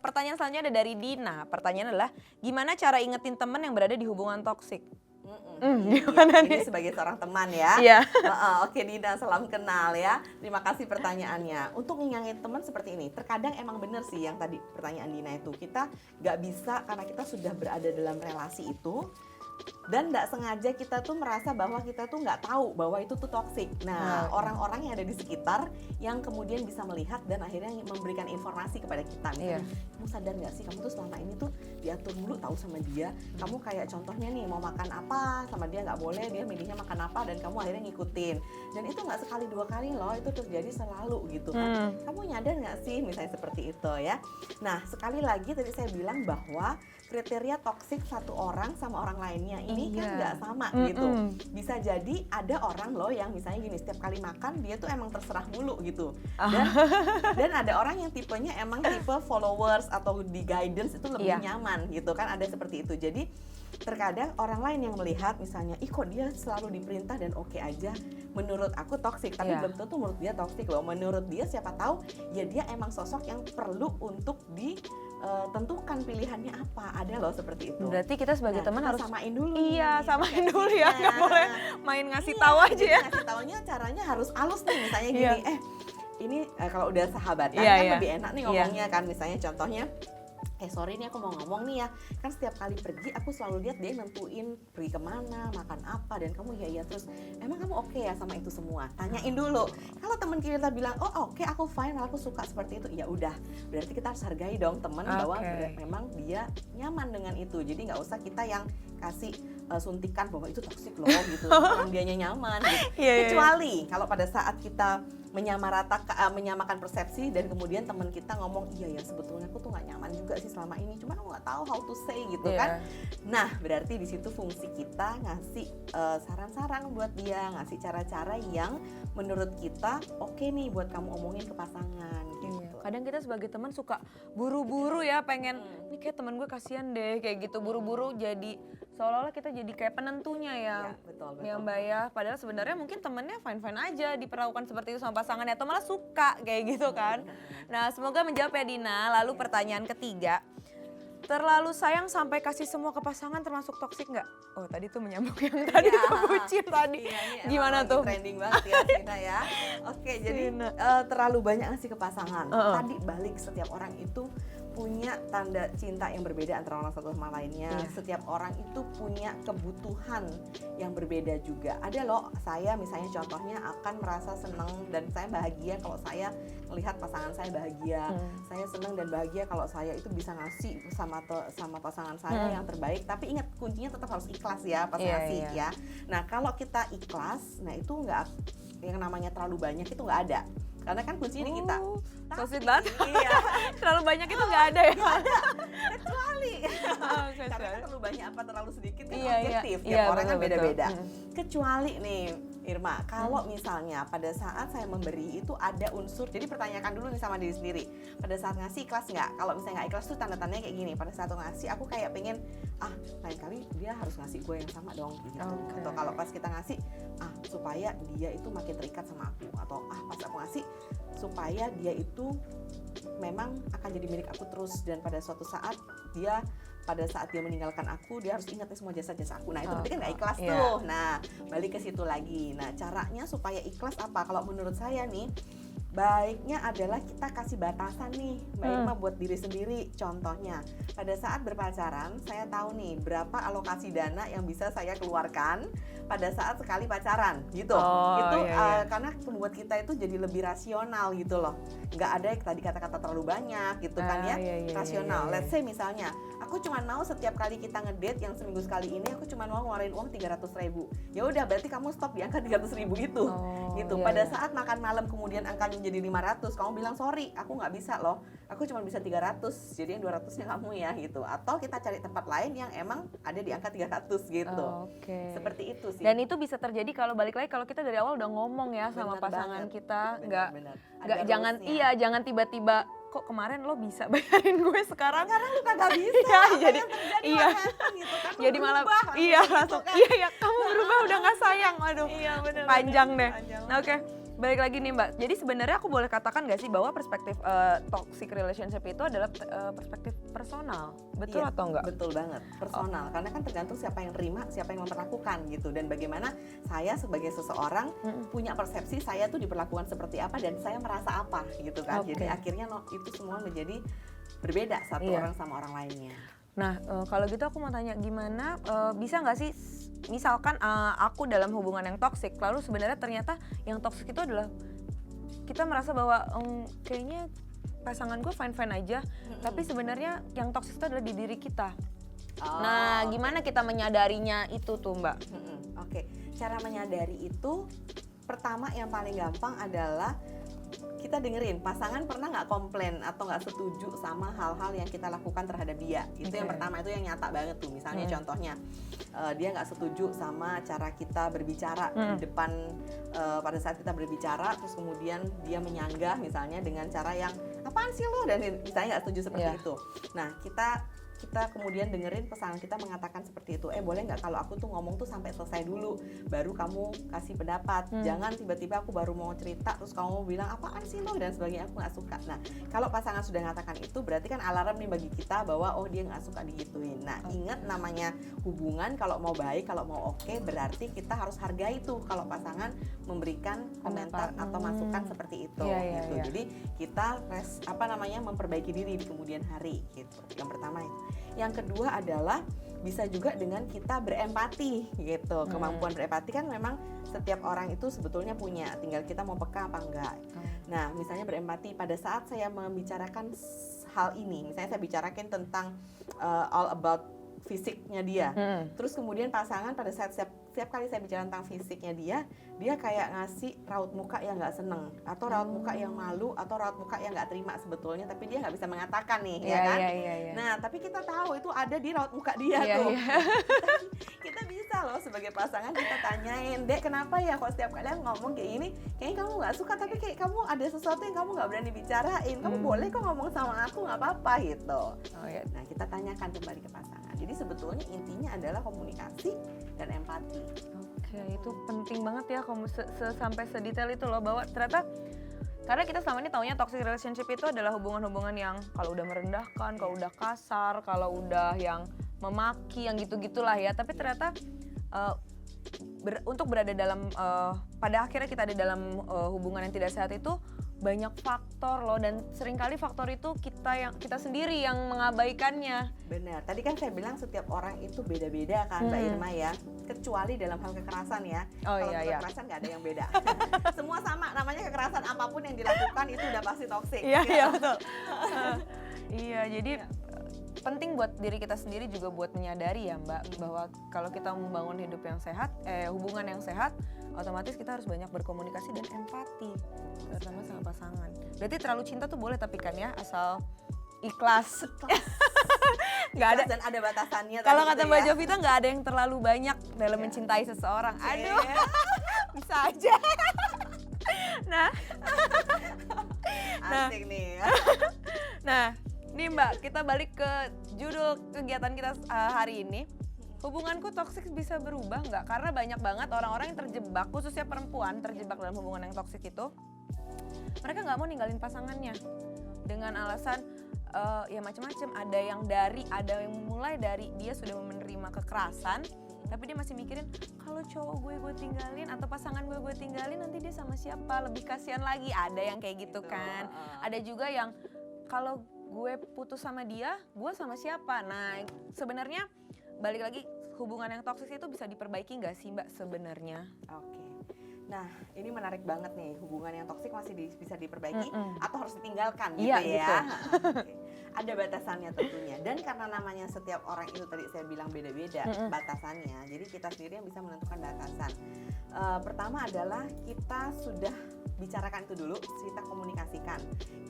pertanyaan selanjutnya ada dari Dina. Pertanyaan adalah, gimana cara ingetin teman yang berada di hubungan toksik? Gimana nih? Ini sebagai seorang teman ya. Iya. Oke Dina, salam kenal ya. Terima kasih pertanyaannya. Untuk ngingetin teman seperti ini, terkadang emang bener sih yang tadi pertanyaan Dina itu. Kita nggak bisa karena kita sudah berada dalam relasi itu. Dan nggak sengaja kita tuh merasa bahwa kita tuh nggak tahu bahwa itu tuh toksik. Nah, orang-orang yang ada di sekitar yang kemudian bisa melihat dan akhirnya memberikan informasi kepada kita. Misalnya, kamu sadar nggak sih kamu tuh selama ini tuh diatur mulu tahu sama dia. Kamu kayak contohnya nih mau makan apa sama dia nggak boleh, dia milihnya makan apa dan kamu akhirnya ngikutin. Dan itu nggak sekali dua kali loh, itu terjadi selalu gitu kan. Kamu nyadar nggak sih misalnya seperti itu ya. Nah, sekali lagi tadi saya bilang bahwa kriteria toksik satu orang sama orang lainnya ini kan nggak sama gitu. Bisa jadi ada orang loh yang misalnya gini, setiap kali makan dia tuh emang terserah mulu gitu. Dan ada orang yang tipenya emang tipe followers atau di guidance itu lebih nyaman gitu kan, ada seperti itu. Jadi terkadang orang lain yang melihat misalnya, ih kok dia selalu diperintah dan oke aja, menurut aku toksik, tapi belum tentu menurut dia toksik loh. Menurut dia siapa tahu ya dia emang sosok yang perlu untuk tentukan pilihannya apa, ada loh seperti itu. Berarti kita sebagai teman harus samain dulu. Iya, samain dulu ya, nggak boleh main ngasih tahu aja ya. Ngasih taunya caranya harus halus nih, misalnya gini, ini kalau udah sahabatan kan lebih enak nih ngomongnya kan, misalnya contohnya, sorry nih aku mau ngomong nih ya, kan setiap kali pergi aku selalu lihat dia nentuin pergi kemana, makan apa, dan kamu iya terus, emang kamu oke ya sama itu semua? Tanyain dulu. Kalau teman kita bilang, oh oke, aku fine, aku suka seperti itu, ya udah, berarti kita harus hargai dong teman bahwa memang dia nyaman dengan itu. Jadi nggak usah kita yang kasih suntikan bahwa itu toksik loh gitu, orang dianya nyaman gitu. Kecuali kalau pada saat kita menyamakan persepsi dan kemudian teman kita ngomong, iya ya sebetulnya aku tuh nggak nyaman juga sih selama ini, cuman aku nggak tahu how to say gitu kan. Nah berarti di situ fungsi kita ngasih saran-saran buat dia, ngasih cara-cara yang menurut kita oke nih buat kamu omongin ke pasangan gitu. Kadang kita sebagai teman suka buru-buru ya, pengen ini kayak teman gue kasihan deh kayak gitu, buru-buru jadi seolah-olah kita jadi kayak penentunya ya, betul. ya Mbak ya. Padahal sebenarnya mungkin temennya fine-fine aja diperlakukan seperti itu sama pasangannya, atau malah suka kayak gitu kan. Nah semoga menjawab ya Dina. Lalu pertanyaan ketiga, terlalu sayang sampai kasih semua ke pasangan termasuk toksik nggak? Oh tadi tuh menyambung yang tadi tuh bucin tadi. Gimana tuh? Trending banget ya Dina ya. Oke, jadi terlalu banyak ngasih ke pasangan. Tadi balik, setiap orang itu punya tanda cinta yang berbeda antara orang satu sama lainnya. Setiap orang itu punya kebutuhan yang berbeda juga. Ada loh, saya misalnya contohnya akan merasa senang dan saya bahagia kalau saya melihat pasangan saya bahagia. Saya senang dan bahagia kalau saya itu bisa ngasih sama pasangan saya yang terbaik. Tapi ingat, kuncinya tetap harus ikhlas ya pas ngasih ya. Nah kalau kita ikhlas, nah itu nggak, yang namanya terlalu banyak itu nggak ada. Karena kan kuncinya di kita. So sweet banget. Terlalu banyak itu nggak ada ya? Nggak ada, kecuali karena kan terlalu banyak apa terlalu sedikit kan objektif, tiap orang kan beda-beda. Kecuali nih Irma, kalau misalnya pada saat saya memberi itu ada unsur, jadi pertanyakan dulu nih sama diri sendiri, pada saat ngasih ikhlas nggak? Kalau misalnya nggak ikhlas tuh tanda-tandanya kayak gini, pada saat ngasih aku kayak pengen, lain kali dia harus ngasih gue yang sama dong gitu. Atau kalau pas kita ngasih, supaya dia itu makin terikat sama aku, atau pas aku ngasih supaya dia itu memang akan jadi milik aku terus, dan pada suatu saat pada saat dia meninggalkan aku, dia harus ingat semua jasa-jasa aku. Nah itu berarti kan gak ikhlas tuh. Nah balik ke situ lagi. Nah caranya supaya ikhlas apa? Kalau menurut saya nih, baiknya adalah kita kasih batasan nih, Mbak Irma, buat diri sendiri. Contohnya, pada saat berpacaran, saya tahu nih berapa alokasi dana yang bisa saya keluarkan pada saat sekali pacaran, gitu. Karena membuat kita itu jadi lebih rasional gitu loh. Nggak ada tadi kata-kata terlalu banyak gitu kan ya, rasional. Let's say misalnya, aku cuma mau setiap kali kita ngedate yang seminggu sekali ini, aku cuma mau ngeluarin uang 300.000. Ya udah, berarti kamu stop di angka 300.000 itu. Pada saat makan malam kemudian angkanya jadi 500, kamu bilang sorry, aku nggak bisa loh, aku cuma bisa 300, jadi yang 200-nya kamu ya gitu. Atau kita cari tempat lain yang emang ada di angka 300 gitu. Seperti itu sih. Dan itu bisa terjadi kalau balik lagi, kalau kita dari awal udah ngomong ya sama pasangan kita, jangan tiba-tiba kok kemarin lo bisa bayarin gue, sekarang lu kagak bisa. Jadi jadi malah langsung kamu berubah, udah nggak sayang. Aduh, panjang deh. Nah, oke. balik lagi nih Mbak, jadi sebenarnya aku boleh katakan nggak sih bahwa perspektif toxic relationship itu adalah perspektif personal, betul Iya, atau enggak? betul banget, personal. Karena kan tergantung siapa yang terima, siapa yang memperlakukan gitu. Dan bagaimana saya sebagai seseorang punya persepsi saya tuh diperlakukan seperti apa dan saya merasa apa gitu kan. Oke. Jadi akhirnya itu semua menjadi berbeda satu Iya. orang sama orang lainnya. Nah, kalau gitu aku mau tanya gimana bisa nggak sih misalkan aku dalam hubungan yang toksik, lalu sebenarnya ternyata yang toksik itu adalah kita merasa bahwa kayaknya pasangan gue fine-fine aja, tapi sebenarnya yang toksik itu adalah di diri kita. Nah, gimana kita menyadarinya itu tuh Mbak? Oke, cara menyadari itu pertama yang paling gampang adalah kita dengerin pasangan pernah nggak komplain atau nggak setuju sama hal-hal yang kita lakukan terhadap dia. Itu yang pertama, itu yang nyata banget tuh. Misalnya contohnya dia nggak setuju sama cara kita berbicara di depan pada saat kita berbicara, terus kemudian dia menyanggah misalnya dengan cara yang apaan sih lo, dan misalnya nggak setuju seperti itu. Nah, kita kemudian dengerin pasangan kita mengatakan seperti itu. Boleh nggak kalau aku tuh ngomong tuh sampai selesai dulu, baru kamu kasih pendapat. Jangan tiba-tiba aku baru mau cerita terus kamu bilang apaan sih lo dan sebagainya, aku nggak suka. Nah, kalau pasangan sudah mengatakan itu berarti kan alarm nih bagi kita bahwa oh dia nggak suka digituin. Nah, ingat namanya hubungan, kalau mau baik, kalau mau oke, berarti kita harus hargai tuh kalau pasangan memberikan komentar atau masukan seperti itu gitu. Jadi kita memperbaiki diri di kemudian hari gitu. Yang pertama itu. Yang kedua adalah bisa juga dengan kita berempati gitu. Kemampuan berempati kan memang setiap orang itu sebetulnya punya, tinggal kita mau peka apa enggak. Nah, misalnya berempati pada saat saya membicarakan hal ini, misalnya saya bicarakan tentang all about fisiknya dia. Terus kemudian pasangan pada saat setiap kali saya bicara tentang fisiknya dia kayak ngasih raut muka yang nggak seneng, atau raut muka yang malu, atau raut muka yang nggak terima sebetulnya, tapi dia nggak bisa mengatakan nih, ya kan? Nah, tapi kita tahu itu ada di raut muka dia tuh. Kita bisa loh sebagai pasangan kita tanyain, Dek, kenapa ya kok setiap kali ngomong kayak ini, kayaknya kamu nggak suka, tapi kayak kamu ada sesuatu yang kamu nggak berani bicarain. Kamu boleh kok ngomong sama aku, nggak apa-apa gitu. Nah, kita tanyakan kembali ke pasangan. Jadi sebetulnya intinya adalah komunikasi dan empati. Oke, itu penting banget ya sampai sedetail itu loh, bahwa ternyata karena kita selama ini taunya toxic relationship itu adalah hubungan-hubungan yang kalau udah merendahkan, kalau udah kasar, kalau udah yang memaki, yang gitu-gitulah ya. Tapi ternyata untuk berada dalam pada akhirnya kita ada dalam hubungan yang tidak sehat itu banyak faktor loh, dan seringkali faktor itu kita sendiri yang mengabaikannya. Benar, tadi kan saya bilang setiap orang itu beda-beda kan Mbak Irma ya, kecuali dalam hal kekerasan ya. Kalau kekerasan nggak ada yang beda. Semua sama, namanya kekerasan, apapun yang dilakukan itu udah pasti toksik. Iya betul. Iya, jadi penting buat diri kita sendiri juga buat menyadari ya Mbak, bahwa kalau kita membangun hidup yang sehat, hubungan yang sehat, otomatis kita harus banyak berkomunikasi dan empati, terutama sama pasangan. Berarti terlalu cinta tuh boleh tapi kan ya, asal ikhlas. Nggak ada dan ada batasannya. Kalau kata Mbak Jovita nggak ada yang terlalu banyak dalam mencintai seseorang. Aduh, bisa aja. Asik nih. Nah, nih Mbak, kita balik ke judul kegiatan kita hari ini. Hubunganku toksik bisa berubah nggak? Karena banyak banget orang-orang yang terjebak, khususnya perempuan terjebak dalam hubungan yang toksik itu. Mereka nggak mau ninggalin pasangannya dengan alasan ya macam-macam. Ada yang mulai dari dia sudah menerima kekerasan, tapi dia masih mikirin kalau cowok gue tinggalin atau pasangan gue tinggalin, nanti dia sama siapa? Lebih kasihan lagi. Ada yang kayak gitu kan. Ada juga yang kalau gue putus sama dia, gue sama siapa? Nah, sebenarnya balik lagi, hubungan yang toksik itu bisa diperbaiki nggak sih Mbak sebenarnya? Oke. Nah, ini menarik banget nih, hubungan yang toksik masih bisa diperbaiki atau harus ditinggalkan gitu ya. Gitu. Okay. Ada batasannya tentunya, dan karena namanya setiap orang itu tadi saya bilang beda-beda batasannya, jadi kita sendiri yang bisa menentukan batasan. Pertama adalah kita sudah bicarakan itu dulu, kita komunikasikan.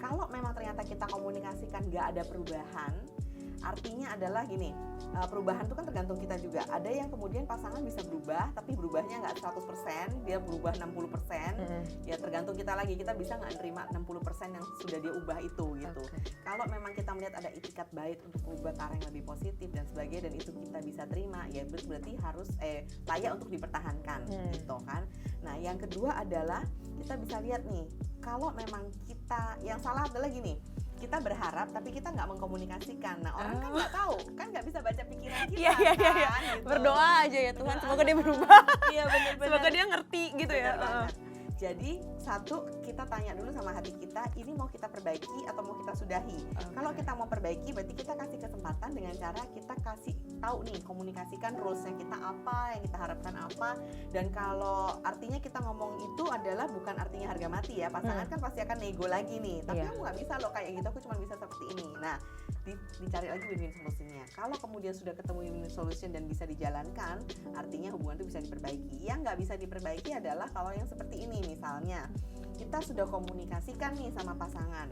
Kalau memang ternyata kita komunikasikan nggak ada perubahan, Artinya adalah gini, perubahan itu kan tergantung kita juga. Ada yang kemudian pasangan bisa berubah, tapi berubahnya nggak 100%, dia berubah 60%. Ya tergantung kita lagi, kita bisa nggak nerima 60% yang sudah dia ubah itu gitu. Kalau memang kita melihat ada itikat baik untuk berubah ke arah yang lebih positif dan sebagainya, dan itu kita bisa terima, ya berarti harus layak untuk dipertahankan gitu kan. Nah yang kedua adalah kita bisa lihat nih, kalau memang kita, yang salah adalah gini, kita berharap tapi kita nggak mengkomunikasikan. Nah orang kan nggak tahu, kan nggak bisa baca pikiran kita kan. Gitu. Berdoa aja ya Tuhan, semoga dia berubah. Iya benar-benar. Semoga dia ngerti gitu ya. Jadi satu, kita tanya dulu sama hati kita, ini mau kita perbaiki atau mau kita sudahi. Kalau kita mau perbaiki, berarti kita kasih kesempatan dengan cara kita kasih tahu nih, komunikasikan rulesnya kita apa, yang kita harapkan apa. Dan kalau artinya kita ngomong itu adalah bukan artinya harga mati ya, pasangan kan pasti akan nego lagi nih. Tapi aku nggak bisa loh kayak gitu, aku cuma bisa seperti ini. Nah dicari lagi win-win solusinya. Kalau kemudian sudah ketemu win-win solution dan bisa dijalankan, artinya hubungan itu bisa diperbaiki. Yang nggak bisa diperbaiki adalah kalau yang seperti ini, misalnya kita sudah komunikasikan nih sama pasangan,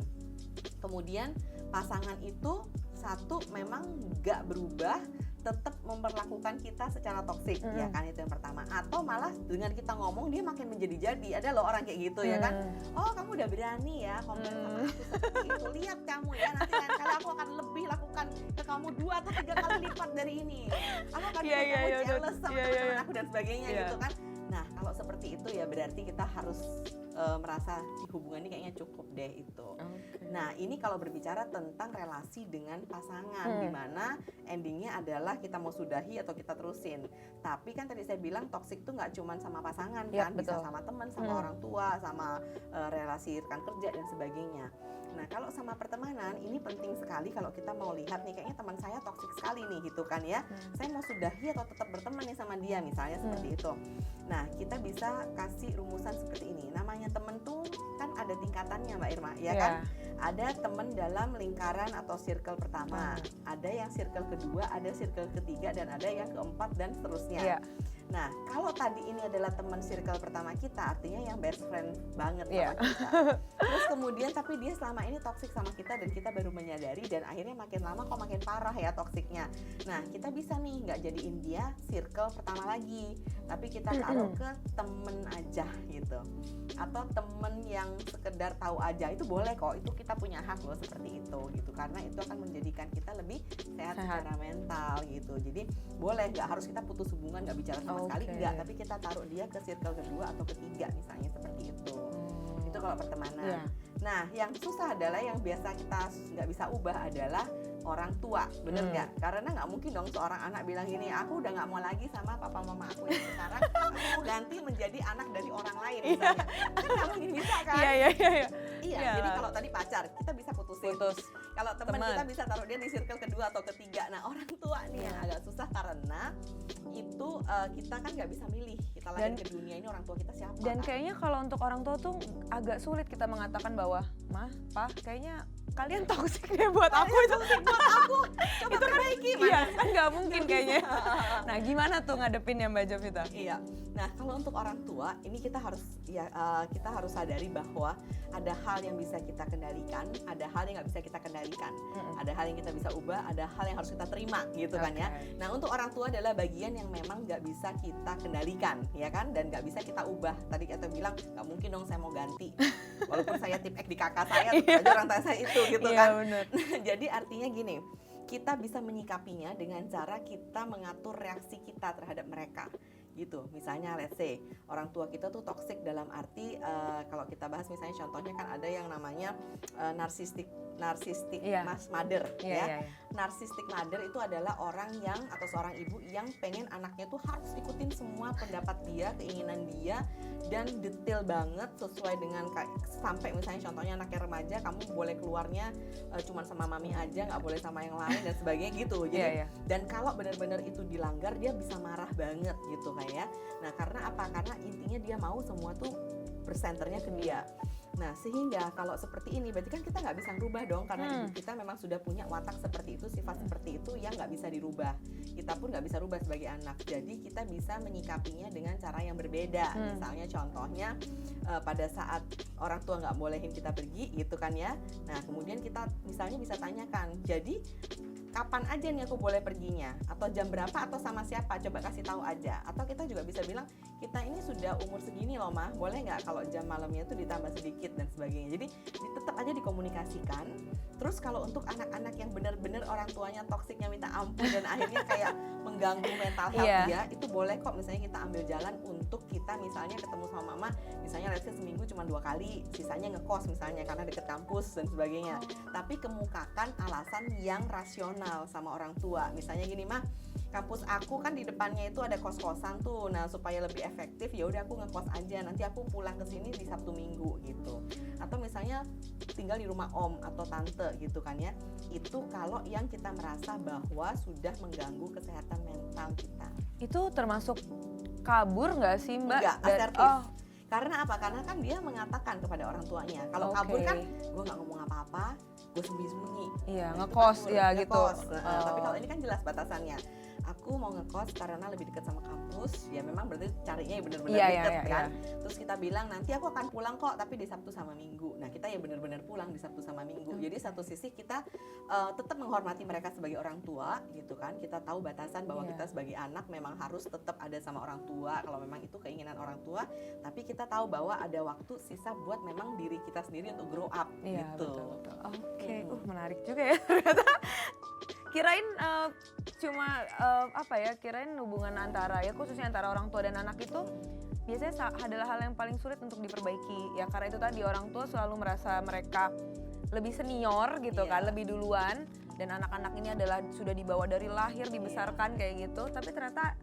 kemudian pasangan itu satu memang nggak berubah, tetap memperlakukan kita secara toksik, ya kan, itu yang pertama. Atau malah dengan kita ngomong dia makin menjadi-jadi. Ada loh orang kayak gitu ya kan. Oh kamu udah berani ya komen sama aku seperti itu. Lihat kamu ya, nanti lain kali aku akan lebih lakukan ke kamu 2 atau 3 kali lipat dari ini. Aku akan bikin kamu jealous sama teman-teman aku dan sebagainya gitu kan. Nah kalau seperti itu ya berarti kita harus merasa di hubungan ini kayaknya cukup deh itu. Nah ini kalau berbicara tentang relasi dengan pasangan, dimana endingnya adalah kita mau sudahi atau kita terusin. Tapi kan tadi saya bilang toksik tuh nggak cuma sama pasangan kan, bisa sama teman, sama orang tua, sama relasi rekan kerja dan sebagainya. Nah kalau sama pertemanan ini penting sekali kalau kita mau lihat nih, kayaknya teman saya toksik sekali nih gitu kan ya. Saya mau sudahi atau tetap berteman nih sama dia misalnya seperti itu. Nah kita bisa kasih rumusan seperti ini. Namanya teman tuh kan ada tingkatannya Mbak Irma, ya kan? Ada teman dalam lingkaran atau circle pertama, ada yang circle kedua, ada circle ketiga, dan ada yang keempat dan seterusnya. Nah, kalau tadi ini adalah teman circle pertama kita, artinya yang best friend banget sama kita. Terus kemudian tapi dia selama ini toksik sama kita dan kita baru menyadari, dan akhirnya makin lama kok makin parah ya toksiknya. Nah, kita bisa nih nggak jadiin dia circle pertama lagi, tapi kita taruh ke temen aja gitu. Atau temen yang sekedar tahu aja, itu boleh kok, itu kita punya hak loh seperti itu gitu, karena itu akan menjadikan kita lebih sehat secara mental gitu. Jadi boleh, nggak harus kita putus hubungan, nggak bicara sama sekali, enggak, tapi kita taruh dia ke circle kedua atau ketiga misalnya seperti itu. Itu kalau pertemanan. Nah yang susah adalah yang biasa kita nggak bisa ubah adalah orang tua, bener nggak? Karena nggak mungkin dong seorang anak bilang gini, aku udah nggak mau lagi sama papa mama aku yang sekarang, aku mau ganti menjadi anak dari orang lain misalnya. Kan nggak mungkin bisa kan? Iya, jadi kalau tadi pacar kita bisa putusin. Kalau teman kita bisa taruh dia di circle kedua atau ketiga. Nah orang tua nih yang agak susah, karena itu kita kan nggak bisa milih kita lahir ke dunia ini orang tua kita siapa. Dan kayaknya kalau untuk orang tua tuh agak sulit kita mengatakan bahwa mah, pa, kayaknya kalian toksik deh buat aku itu. Coba itu perbaiki, kan nggak mungkin kayaknya. Nah gimana tuh ngadepinnya Mbak Jovita? Iya. Nah kalau untuk orang tua ini kita harus kita harus sadari bahwa ada hal yang bisa kita kendalikan, ada hal yang nggak bisa kita kendalikan, ada hal yang kita bisa ubah, ada hal yang harus kita terima gitu kan ya. Nah untuk orang tua adalah bagian yang memang nggak bisa kita kendalikan ya kan, dan nggak bisa kita ubah. Tadi kita bilang nggak mungkin dong saya mau ganti, walaupun saya tip X di kakak saya, tetap aja orang tua saya itu gitu kan. Jadi artinya gini, kita bisa menyikapinya dengan cara kita mengatur reaksi kita terhadap mereka gitu. Misalnya let's say orang tua kita tuh toxic dalam arti kalau kita bahas misalnya contohnya kan ada yang namanya narcissistic mother ya. Narcissistic mother itu adalah orang yang atau seorang ibu yang pengen anaknya tuh harus ikutin semua pendapat dia, keinginan dia, dan detail banget sesuai dengan sampai misalnya contohnya anaknya remaja, kamu boleh keluarnya cuma sama mami aja, nggak boleh sama yang lain dan sebagainya gitu. Jadi dan kalau benar-benar itu dilanggar dia bisa marah banget gitu kayak. Nah karena apa? Karena intinya dia mau semua tuh bersenternya ke dia. Nah sehingga kalau seperti ini berarti kan kita nggak bisa merubah dong, karena ibu kita memang sudah punya watak seperti itu, sifat seperti itu yang nggak bisa dirubah. Kita pun nggak bisa rubah sebagai anak. Jadi kita bisa menyikapinya dengan cara yang berbeda. Misalnya contohnya pada saat orang tua nggak bolehin kita pergi gitu kan ya. Nah kemudian kita misalnya bisa tanyakan, jadi kapan aja nih aku boleh perginya, atau jam berapa, atau sama siapa, coba kasih tahu aja. Atau kita juga bisa bilang, kita ini sudah umur segini loh mah, boleh nggak kalau jam malamnya itu ditambah sedikit dan sebagainya. Jadi tetap aja dikomunikasikan. Terus kalau untuk anak-anak yang benar-benar orang tuanya toksiknya minta ampun dan akhirnya kayak mengganggu mental health dia, itu boleh kok misalnya kita ambil jalan untuk kita misalnya ketemu sama mama, misalnya let's say seminggu cuma 2 kali, sisanya ngekos misalnya karena deket kampus dan sebagainya. Tapi kemukakan alasan yang rasional sama orang tua. Misalnya gini mah, kampus aku kan di depannya itu ada kos-kosan tuh. Nah, supaya lebih efektif ya udah aku ngekos aja. Nanti aku pulang ke sini di Sabtu Minggu gitu. Atau misalnya tinggal di rumah om atau tante gitu kan ya. Itu kalau yang kita merasa bahwa sudah mengganggu kesehatan mental kita. Itu termasuk kabur nggak sih Mbak? Enggak, asertif. Karena apa? Karena kan dia mengatakan kepada orang tuanya. Kalau kabur kan gue nggak ngomong apa-apa, gue sembunyi-sembunyi. Iya, nah, ngekos ya ngekos. gitu. Tapi kalau ini kan jelas batasannya. Aku mau ngekos karena lebih dekat sama kampus. Ya memang berarti carinya ya benar-benar dekat kan. Terus kita bilang nanti aku akan pulang kok, tapi di Sabtu sama Minggu. Nah kita ya benar-benar pulang di Sabtu sama Minggu. Jadi satu sisi kita tetap menghormati mereka sebagai orang tua gitu kan. Kita tahu batasan bahwa kita sebagai anak memang harus tetap ada sama orang tua kalau memang itu keinginan orang tua. Tapi kita tahu bahwa ada waktu sisa buat memang diri kita sendiri untuk grow up gitu. Betul. Oke, menarik juga ya ternyata. Kirain cuma kirain hubungan antara ya khususnya antara orang tua dan anak itu biasanya adalah hal yang paling sulit untuk diperbaiki ya, karena itu tadi orang tua selalu merasa mereka lebih senior gitu kan, lebih duluan, dan anak-anak ini adalah sudah dibawa dari lahir, dibesarkan kayak gitu. Tapi ternyata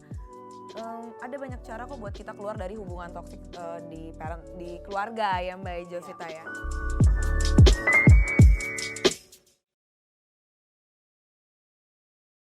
ada banyak cara kok buat kita keluar dari hubungan toksik di keluarga ya Mbak Jovita ya.